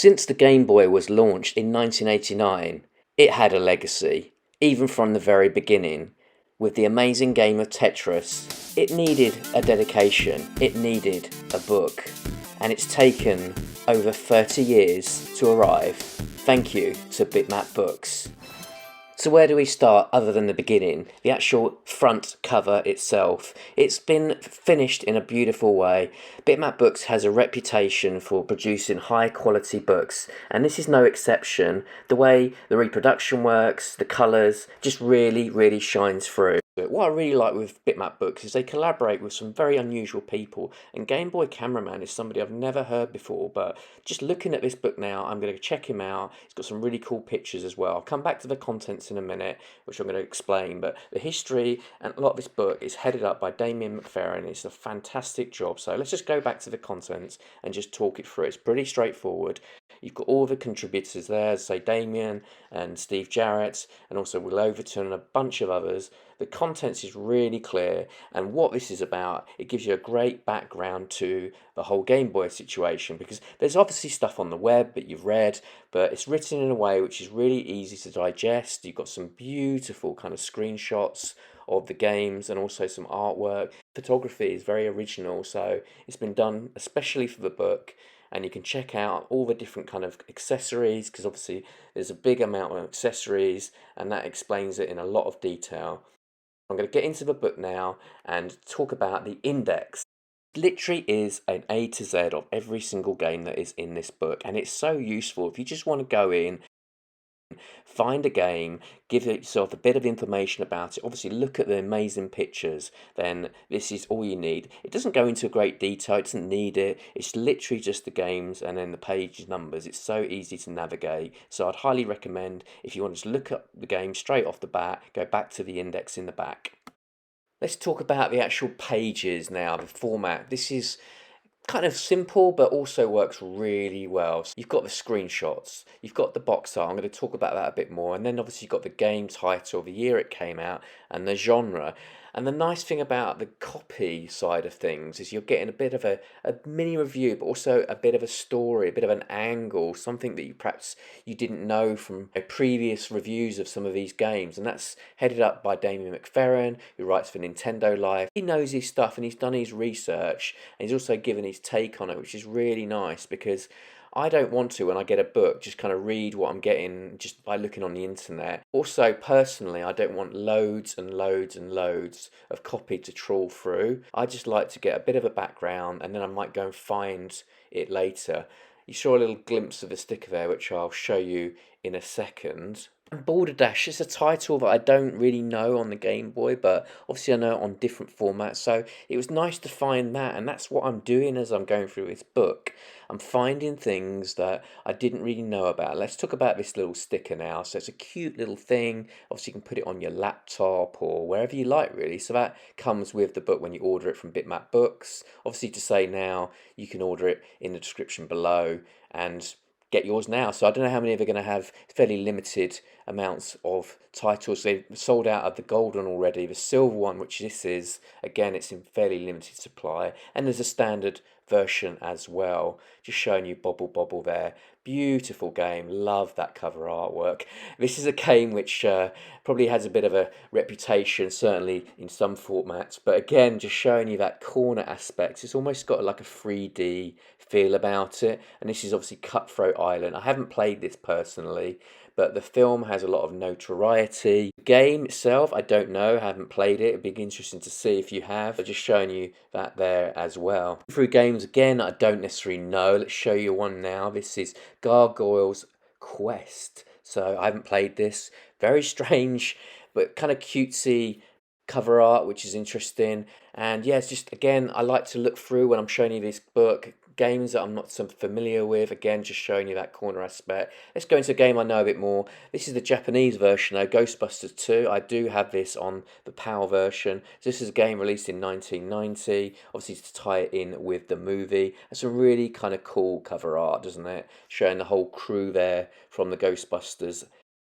Since the Game Boy was launched in 1989, it had a legacy, even from the very beginning. With the amazing game of Tetris, it needed a dedication, it needed a book, and it's taken over 30 years to arrive. Thank you to Bitmap Books. So where do we start other than the beginning? The actual front cover itself. It's been finished in a beautiful way. Bitmap Books has a reputation for producing high quality books, and this is no exception. The way the reproduction works, the colours, just really shines through. But what I really like with Bitmap Books is they collaborate with some very unusual people, and Game Boy Cameraman is somebody I've never heard before, but just looking at this book now, I'm going to check him out. He's got some really cool pictures as well. I'll come back to the contents in a minute, which I'm going to explain, but the history and a lot of this book is headed up by Damien McFerrin. It's a fantastic job. So let's just go back to the contents and just talk it through. It's pretty straightforward. You've got all the contributors there, say Damien and Steve Jarrett, and also Will Overton and a bunch of others. The contents is really clear, and what this is about, it gives you a great background to the whole Game Boy situation, because there's obviously stuff on the web that you've read, but it's written in a way which is really easy to digest. You've got some beautiful kind of screenshots of the games and also some artwork. Photography is very original, so it's been done especially for the book. And you can check out all the different kind of accessories, because obviously there's a big amount of accessories, and that explains it in a lot of detail. I'm going to get into the book now and talk about the index. It literally is an A to Z of every single game that is in this book, and it's so useful if you just want to go in, find a game, give yourself a bit of information about it, obviously look at the amazing pictures, then this is all you need. It doesn't go into great detail, it doesn't need it, it's literally just the games and then the page numbers. It's so easy to navigate, so I'd highly recommend, if you want to look up the game straight off the bat, go back to the index in the back. Let's talk about the actual pages now, the format. This is kind of simple, but also works really well. So you've got the screenshots, you've got the box art. I'm going to talk about that a bit more, and then obviously you've got the game title, the year it came out, and the genre. And the nice thing about the copy side of things is you're getting a bit of a mini review, but also a bit of a story, a bit of an angle, something that you perhaps you didn't know from previous reviews of some of these games. And that's headed up by Damien McFerrin, who writes for Nintendo Life. He knows his stuff and he's done his research, and he's also given his take on it, which is really nice, because I don't want to, when I get a book, just kind of read what I'm getting just by looking on the internet. Also, personally, I don't want loads and loads and loads of copy to trawl through. I just like to get a bit of a background, and then I might go and find it later. You saw a little glimpse of the sticker there, which I'll show you in a second. Balderdash is a title that I don't really know on the Game Boy, but obviously I know it on different formats, so it was nice to find that, and that's what I'm doing as I'm going through this book. I'm finding things that I didn't really know about. Let's talk about this little sticker now. So it's a cute little thing. Obviously you can put it on your laptop or wherever you like, really. So that comes with the book when you order it from Bitmap Books. Obviously, to say now, you can order it in the description below and get yours now. So I don't know how many they're going to have. Fairly limited amounts of titles. They've sold out of the gold one already. The silver one, which this is, again, it's in fairly limited supply. And there's a standard version as well. Just showing you Bobble Bobble there. Beautiful game. Love that cover artwork. This is a game which probably has a bit of a reputation, certainly in some formats. But again, just showing you that corner aspect. It's almost got like a 3D feel about it. And this is obviously Cutthroat Island. I haven't played this personally, but the film has a lot of notoriety. The game itself, I don't know, I haven't played it. It'd be interesting to see if you have. I'm just showing you that there as well. Through games again, I don't necessarily know. Let's show you one now. This is Gargoyle's Quest. So I haven't played this. Very strange, but kind of cutesy cover art, which is interesting. And yeah, it's just, again, I like to look through when I'm showing you this book, games that I'm not so familiar with. Again, just showing you that corner aspect. Let's go into a game I know a bit more. This is the Japanese version though, Ghostbusters 2. I do have this on the PAL version. So this is a game released in 1990, obviously to tie it in with the movie. It's a really kind of cool cover art, doesn't it? Showing the whole crew there from the Ghostbusters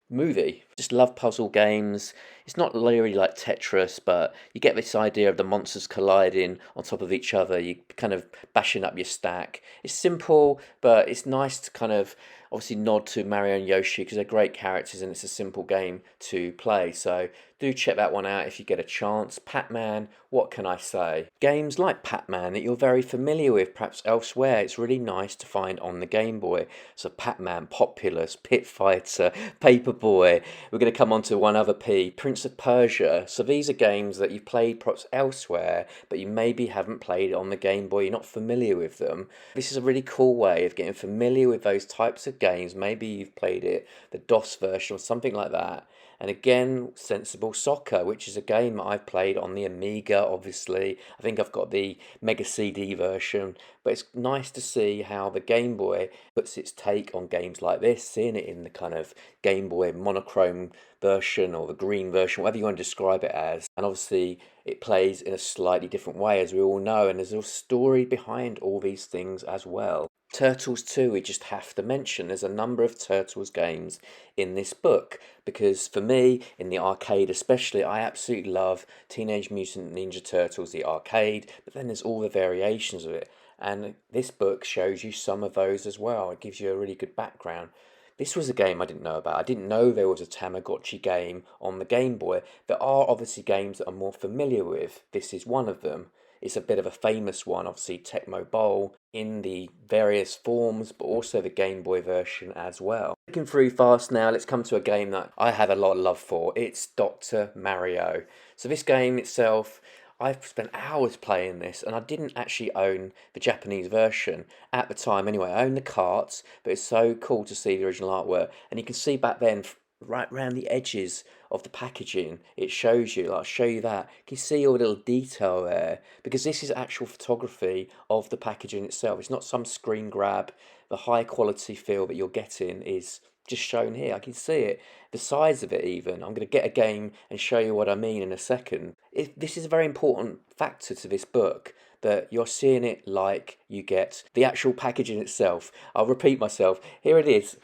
movie. Just love puzzle games. It's not really like Tetris, but you get this idea of the monsters colliding on top of each other. You kind of bashing up your stack. It's simple, but it's nice to kind of obviously nod to Mario and Yoshi because they're great characters and it's a simple game to play. So do check that one out if you get a chance. Pac-Man, what can I say? Games like Pac-Man that you're very familiar with, perhaps elsewhere, it's really nice to find on the Game Boy. So Pac-Man, Populous, Pit Fighter, Paperboy. We're going to come on to one other P, Prince of Persia. So these are games that you've played perhaps elsewhere, but you maybe haven't played on the Game Boy, you're not familiar with them. This is a really cool way of getting familiar with those types of games. Maybe you've played it, the DOS version or something like that. And again, Sensible Soccer, which is a game that I've played on the Amiga, obviously. I think I've got the Mega CD version. But it's nice to see how the Game Boy puts its take on games like this, seeing it in the kind of Game Boy monochrome version or the green version, whatever you want to describe it as. And obviously, it plays in a slightly different way, as we all know. And there's a story behind all these things as well. Turtles 2, we just have to mention. There's a number of Turtles games in this book because for me, in the arcade especially, I absolutely love Teenage Mutant Ninja Turtles, the arcade, but then there's all the variations of it. And this book shows you some of those as well. It gives you a really good background. This was a game I didn't know about. I didn't know there was a Tamagotchi game on the Game Boy. There are obviously games that I'm more familiar with. This is one of them. It's a bit of a famous one, obviously Tecmo Bowl in the various forms, but also the Game Boy version as well. Looking through fast now, let's come to a game that I have a lot of love for. It's Dr. Mario. So this game itself, I've spent hours playing this, and I didn't actually own the Japanese version at the time anyway. I owned the carts, but it's so cool to see the original artwork, and you can see back then right around the edges of the packaging it shows you, like I'll show you that, you can see all the little detail there because this is actual photography of the packaging itself. It's not some screen grab. The high quality feel that you're getting is just shown here. I can see it, the size of it even. I'm going to get a game and show you what I mean in a second. This is a very important factor to this book, that you're seeing it like you get the actual packaging itself. I'll repeat myself, here it is.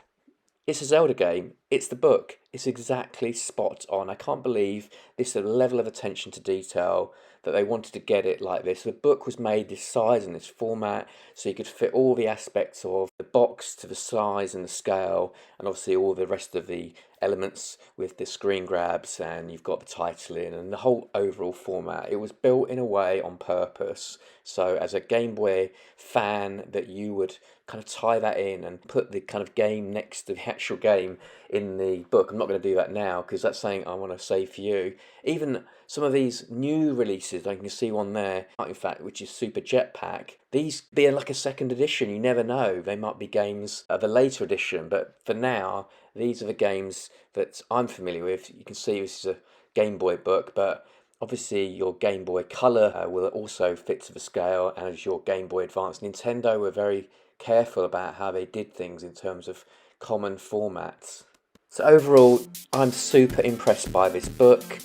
It's a Zelda game. It's the book. It's exactly spot on. I can't believe this level of attention to detail that they wanted to get it like this. The book was made this size and this format so you could fit all the aspects of the box to the size and the scale, and obviously all the rest of the elements with the screen grabs, and you've got the titling and the whole overall format. It was built in a way on purpose. So as a Game Boy fan, that you would kind of tie that in and put the kind of game next to the actual game in the book. I'm not going to do that now because that's something I want to save for you. Even some of these new releases, I can see one there, in fact, which is Super Jetpack. These be like a second edition, you never know. They might be games of a later edition, but for now, these are the games that I'm familiar with. You can see this is a Game Boy book, but obviously your Game Boy Color will also fit to the scale, and as your Game Boy Advance. Nintendo were very careful about how they did things in terms of common formats. So overall, I'm super impressed by this book.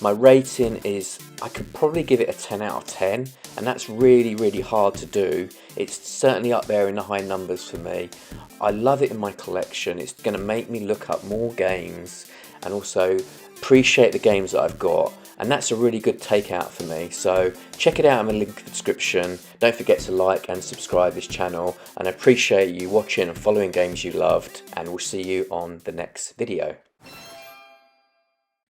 My rating is, I could probably give it a 10 out of 10, and that's really, really hard to do. It's certainly up there in the high numbers for me. I love it in my collection. It's going to make me look up more games and also appreciate the games that I've got, and that's a really good takeout for me. So check it out in the link in the description. Don't forget to like and subscribe this channel, and I appreciate you watching and following games you loved, and we'll see you on the next video.